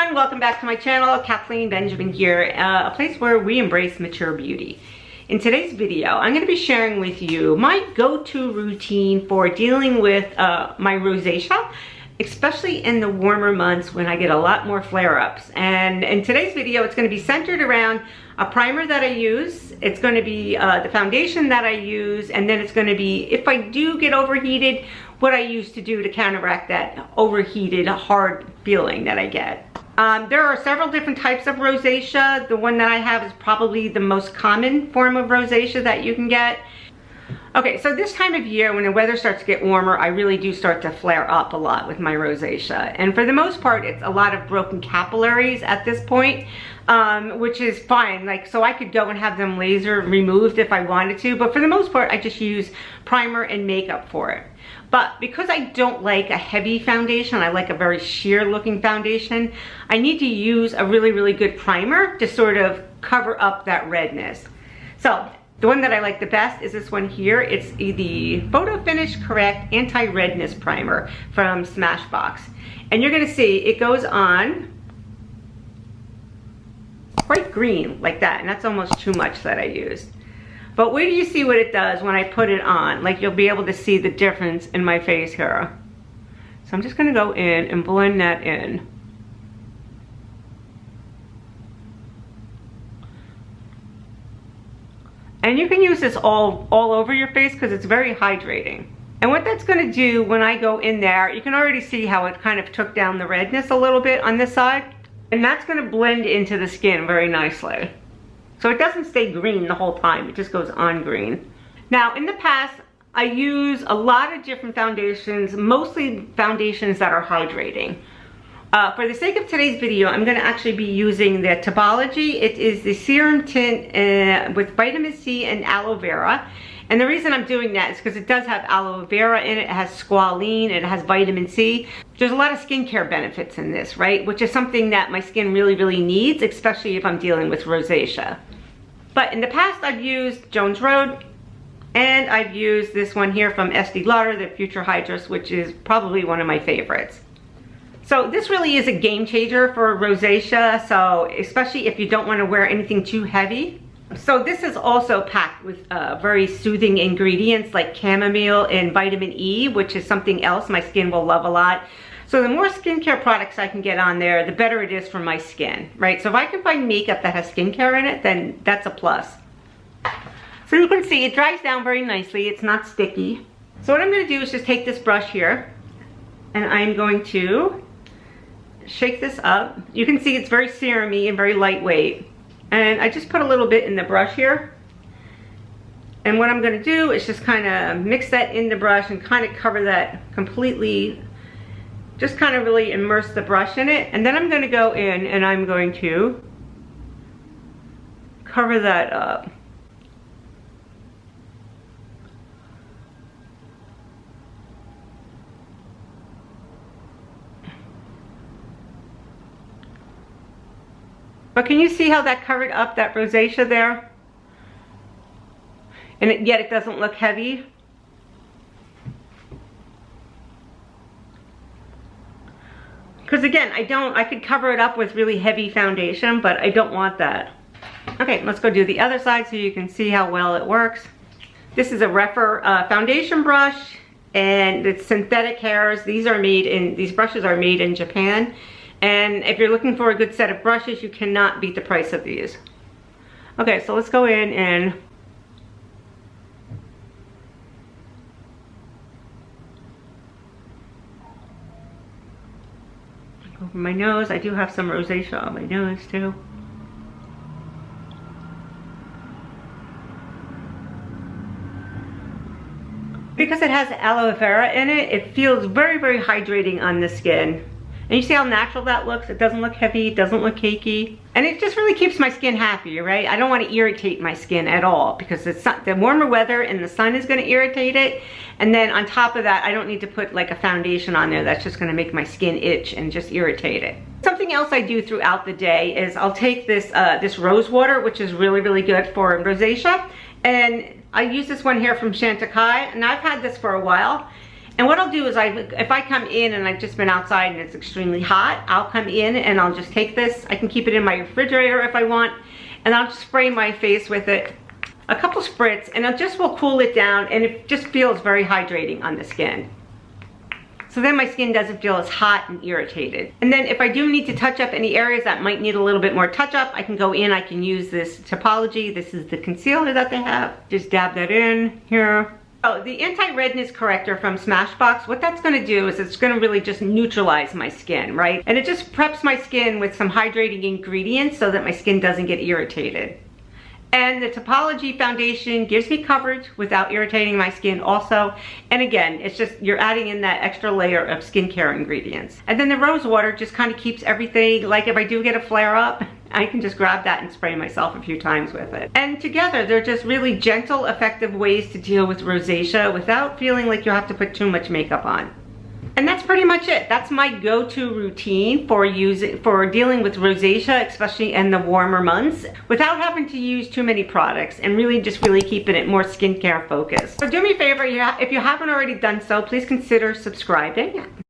everyone, welcome back to my channel. Kathleen Benjamin here, a place where we embrace mature beauty. In today's video, I'm going to be sharing with you my go-to routine for dealing with my rosacea, especially in the warmer months when I get a lot more flare-ups. And in today's video, it's going to be centered around a primer that I use. It's going to be the foundation that I use, and then it's going to be, if I do get overheated, what I use to do to counteract that overheated, hard feeling that I get. There are several different types of rosacea. The one that I have is probably the most common form of rosacea that you can get. Okay, so this time of year when the weather starts to get warmer, I really do start to flare up a lot with my rosacea. And for the most part, it's a lot of broken capillaries at this point, which is fine. Like, so I could go and have them laser removed if I wanted to, but for the most part, I just use primer and makeup for it. But because I don't like a heavy foundation, I like a very sheer looking foundation, I need to use a really, really good primer to sort of cover up that redness. So the one that I like the best is this one here. It's the Photo Finish Correct Anti-Redness Primer from Smashbox. And you're gonna see it goes on quite green like that, and that's almost too much that I used. But wait till you see what it does when I put it on. Like, you'll be able to see the difference in my face here. So I'm just gonna go in and blend that in. And you can use this all over your face because it's very hydrating. And what that's gonna do when I go in there, you can already see how it kind of took down the redness a little bit on this side. And that's gonna blend into the skin very nicely. So it doesn't stay green the whole time, it just goes on green. Now, in the past, I use a lot of different foundations, mostly foundations that are hydrating. For the sake of today's video, I'm going to actually be using the Typology. It is the serum tint with vitamin C and aloe vera. And the reason I'm doing that is because it does have aloe vera in it, it has squalene, it has vitamin C. There's a lot of skincare benefits in this, right? Which is something that my skin really, really needs, especially if I'm dealing with rosacea. But in the past, I've used Jones Road, and I've used this one here from Estee Lauder, the Future Hydra, which is probably one of my favorites. So this really is a game changer for rosacea, so especially if you don't want to wear anything too heavy. So this is also packed with very soothing ingredients like chamomile and vitamin E, which is something else my skin will love a lot. So the more skincare products I can get on there, the better it is for my skin, right? So if I can find makeup that has skincare in it, then that's a plus. So you can see it dries down very nicely. It's not sticky. So what I'm going to do is just take this brush here, and I'm going to shake this up. You can see it's very serum-y and very lightweight. And I just put a little bit in the brush here. And what I'm going to do is just kind of mix that in the brush and kind of cover that completely. Just kind of really immerse the brush in it. And then I'm going to go in and I'm going to cover that up. But can you see how that covered up that rosacea there? And yet it doesn't look heavy. Because again, I could cover it up with really heavy foundation, but I don't want that. Okay, let's go do the other side so you can see how well it works. This is a Refer foundation brush, and it's synthetic hairs. These brushes are made in Japan. And if you're looking for a good set of brushes, you cannot beat the price of these. Okay, so let's go in and over my nose. I do have some rosacea on my nose too. Because it has aloe vera in it, it feels very, very hydrating on the skin. And you see how natural that looks? It doesn't look heavy, it doesn't look cakey. And it just really keeps my skin happy, right? I don't want to irritate my skin at all because the warmer weather and the sun is going to irritate it. And then on top of that, I don't need to put like a foundation on there that's just going to make my skin itch and just irritate it. Something else I do throughout the day is I'll take this, this rose water, which is really, really good for rosacea. And I use this one here from Chantecaille, and I've had this for a while. And what I'll do is if I come in and I've just been outside and it's extremely hot, I'll come in and I'll just take this. I can keep it in my refrigerator if I want, and I'll just spray my face with it, a couple spritz, and it just will cool it down, and it just feels very hydrating on the skin. So then my skin doesn't feel as hot and irritated. And then if I do need to touch up any areas that might need a little bit more touch up, I can go in, I can use this Typology. This is the concealer that they have. Just dab that in here. Oh, the anti-redness corrector from Smashbox, what that's gonna do is it's gonna really just neutralize my skin, right? And it just preps my skin with some hydrating ingredients so that my skin doesn't get irritated. And the Typology foundation gives me coverage without irritating my skin also. And again, it's just, you're adding in that extra layer of skincare ingredients. And then the rose water just kind of keeps everything, like if I do get a flare up, I can just grab that and spray myself a few times with it. And together, they're just really gentle, effective ways to deal with rosacea without feeling like you have to put too much makeup on. And that's pretty much it. That's my go-to routine for dealing with rosacea, especially in the warmer months, without having to use too many products and really keeping it more skincare focused. So do me a favor, if you haven't already done so, please consider subscribing.